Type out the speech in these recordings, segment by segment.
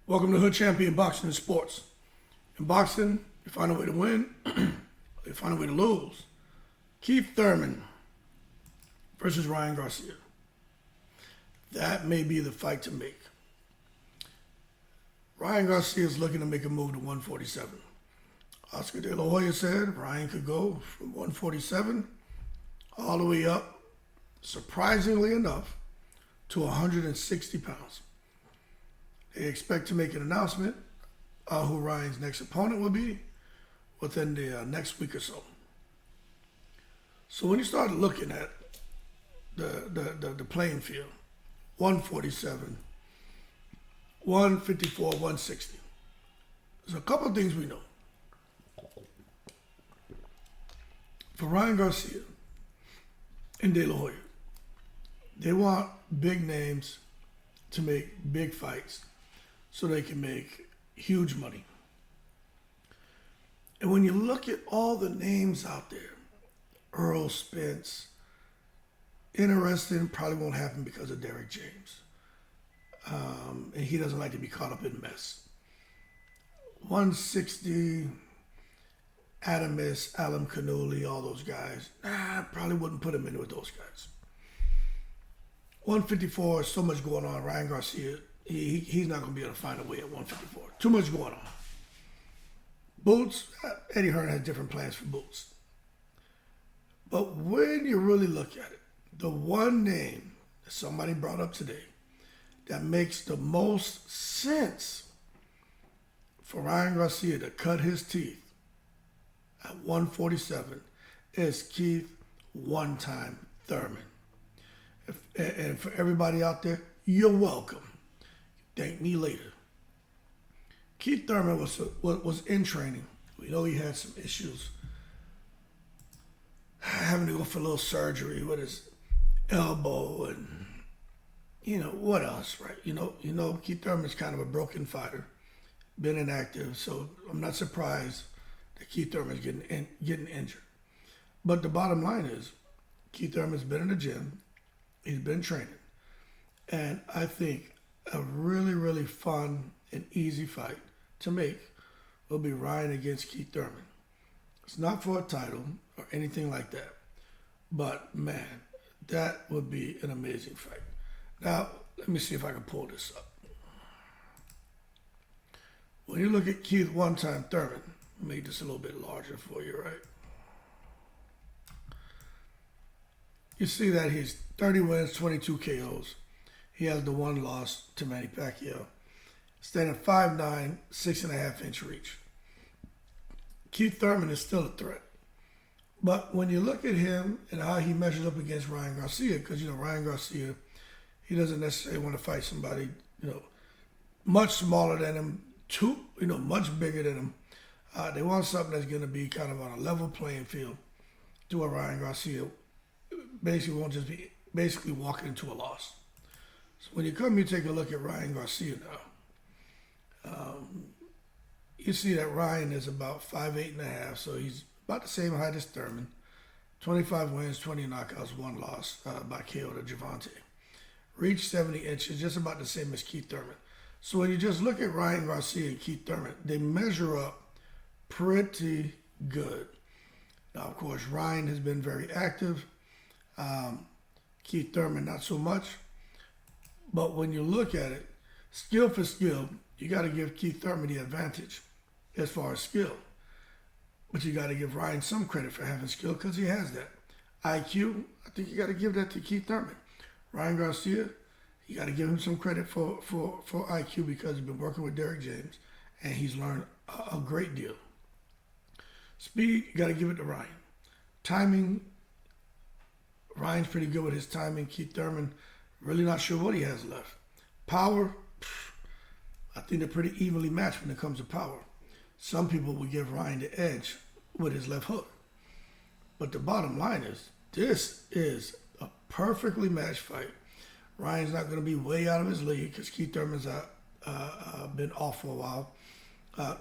Welcome to Hood Champion Boxing and Sports. In boxing, you find a way to win, you find a way to lose. Keith Thurman versus Ryan Garcia. That may be the fight to make. Ryan Garcia is looking to make a move to 147. Oscar De La Hoya said Ryan could go from 147 all the way up, surprisingly enough, to 160 pounds. They expect to make an announcement who Ryan's next opponent will be within the next week or so. So when you start looking at the playing field, 147, 154, 160, there's a couple of things we know. For Ryan Garcia and De La Hoya, they want big names to make big fights so they can make huge money. And when you look at all the names out there, Earl Spence, interesting, probably won't happen because of Derek James. And he doesn't like to be caught up in mess. 160, Adamus, Alan Canuli, all those guys. I probably wouldn't put him in with those guys. 154, so much going on. Ryan Garcia, he's not going to be able to find a way at 154. Too much going on. Boots, Eddie Hearn has different plans for Boots. But when you really look at it, the one name that somebody brought up today that makes the most sense for Ryan Garcia to cut his teeth at 147 is Keith one-time Thurman. And for everybody out there, you're welcome. Thank me later. Keith Thurman was in training. We know he had some issues, having to go for a little surgery with his elbow and, what else, right? Keith Thurman's kind of a broken fighter, been inactive, so I'm not surprised that Keith Thurman's getting injured. But the bottom line is, Keith Thurman's been in the gym, he's been training, and I think a really, really fun and easy fight to make will be Ryan against Keith Thurman. It's not for a title or anything like that, but man, that would be an amazing fight. Now, let me see if I can pull this up. When you look at Keith one-time Thurman, make this a little bit larger for you, right? You see that he's 30 wins, 22 KOs. He has the one loss to Manny Pacquiao. Standing 5'9", 6.5-inch reach. Keith Thurman is still a threat. But when you look at him and how he measures up against Ryan Garcia, because, Ryan Garcia, he doesn't necessarily want to fight somebody, much smaller than him, much bigger than him. They want something that's going to be kind of on a level playing field to a Ryan Garcia basically won't just be basically walking into a loss. So when you take a look at Ryan Garcia now, you see that Ryan is about 5'8.5", so he's about the same height as Thurman. 25 wins, 20 knockouts, 1 loss by KO to Javante. Reach 70 inches, just about the same as Keith Thurman. So when you just look at Ryan Garcia and Keith Thurman, they measure up pretty good. Now, of course, Ryan has been very active. Keith Thurman, not so much. But when you look at it, skill for skill, you got to give Keith Thurman the advantage as far as skill. But you got to give Ryan some credit for having skill because he has that. IQ, I think you got to give that to Keith Thurman. Ryan Garcia, you got to give him some credit for IQ because he's been working with Derek James and he's learned a great deal. Speed, you got to give it to Ryan. Timing, Ryan's pretty good with his timing. Keith Thurman, really not sure what he has left. Power, I think they're pretty evenly matched when it comes to power. Some people would give Ryan the edge with his left hook. But the bottom line is, this is a perfectly matched fight. Ryan's not going to be way out of his league because Keith Thurman's been off for a while.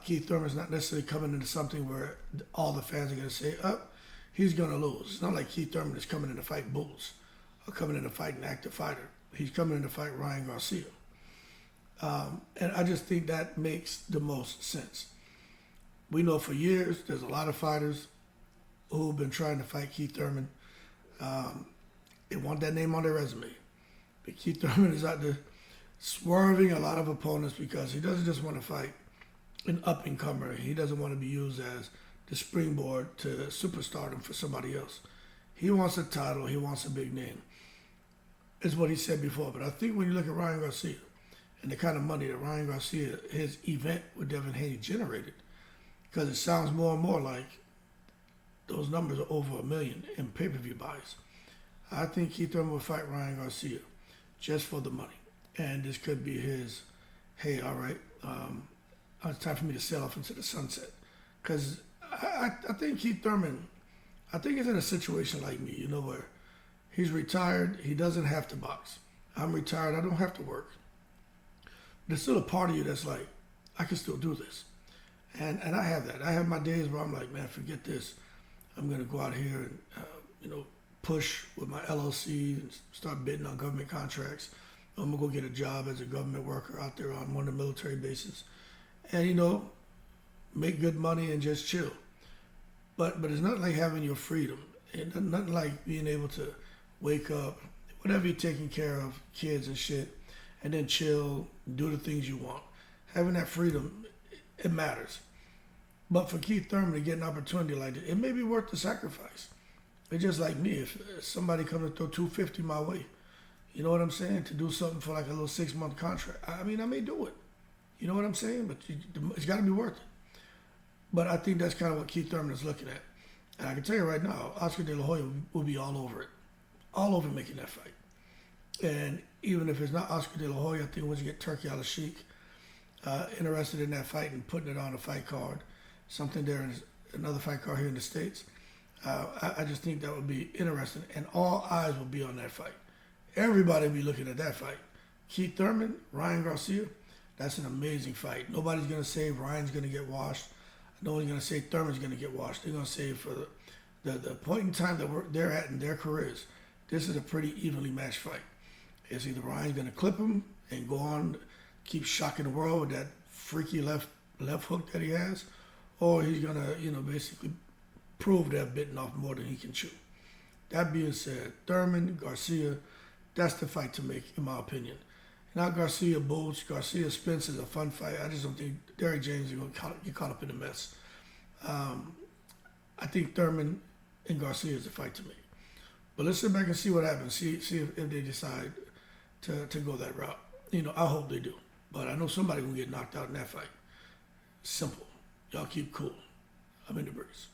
Keith Thurman's not necessarily coming into something where all the fans are going to say, he's going to lose. It's not like Keith Thurman is coming in to fight bulls or coming in to fight an active fighter. He's coming in to fight Ryan Garcia. And I just think that makes the most sense. We know for years there's a lot of fighters who've been trying to fight Keith Thurman. They want that name on their resume. But Keith Thurman is out there swerving a lot of opponents because he doesn't just want to fight an up-and-comer. He doesn't want to be used as the springboard to superstardom for somebody else. He wants a title. He wants a big name. Is what he said before. But I think when you look at Ryan Garcia and the kind of money that Ryan Garcia, his event with Devin Haney generated, because it sounds more and more like those numbers are over $1 million in pay-per-view buys. I think Keith Thurman will fight Ryan Garcia just for the money. And this could be his, hey, all right, it's time for me to sail off into the sunset. Because I think Keith Thurman, I think he's in a situation like me, you know, where he's retired. He doesn't have to box. I'm retired. I don't have to work. There's still a part of you that's like, I can still do this. And I have that. I have my days where I'm like, man, forget this. I'm going to go out here and, push with my LLC and start bidding on government contracts. I'm going to go get a job as a government worker out there on one of the military bases. And, make good money and just chill. But it's not like having your freedom. It's nothing like being able to wake up, whatever you're taking care of, kids and shit, and then chill, do the things you want. Having that freedom, it matters. But for Keith Thurman to get an opportunity like that, it may be worth the sacrifice. It's just like me. If somebody comes to throw $250 my way, you know what I'm saying? To do something for like a little 6-month contract. I mean, I may do it. You know what I'm saying? But it's got to be worth it. But I think that's kind of what Keith Thurman is looking at. And I can tell you right now, Oscar De La Hoya will be all over it. All over making that fight. And even if it's not Oscar De La Hoya, I think once you get Turkey Al-Sheikh interested in that fight and putting it on a fight card, something there in another fight card here in the States, I just think that would be interesting. And all eyes will be on that fight. Everybody will be looking at that fight. Keith Thurman, Ryan Garcia, that's an amazing fight. Nobody's going to say Ryan's going to get washed. No one's going to say Thurman's going to get washed. They're going to say for the point in time that they're at in their careers, this is a pretty evenly matched fight. It's either Ryan's going to clip him and go on, keep shocking the world with that freaky left hook that he has, or he's going to, basically prove they're bitten off more than he can chew. That being said, Thurman, Garcia, that's the fight to make, in my opinion. Not Garcia Bulls, Garcia Spence is a fun fight. I just don't think Derrick James is going to get caught up in the mess. I think Thurman and Garcia is the fight to make. But let's sit back and see what happens. See if they decide to go that route. I hope they do. But I know somebody will get knocked out in that fight. Simple. Y'all keep cool. I'm in the breeze.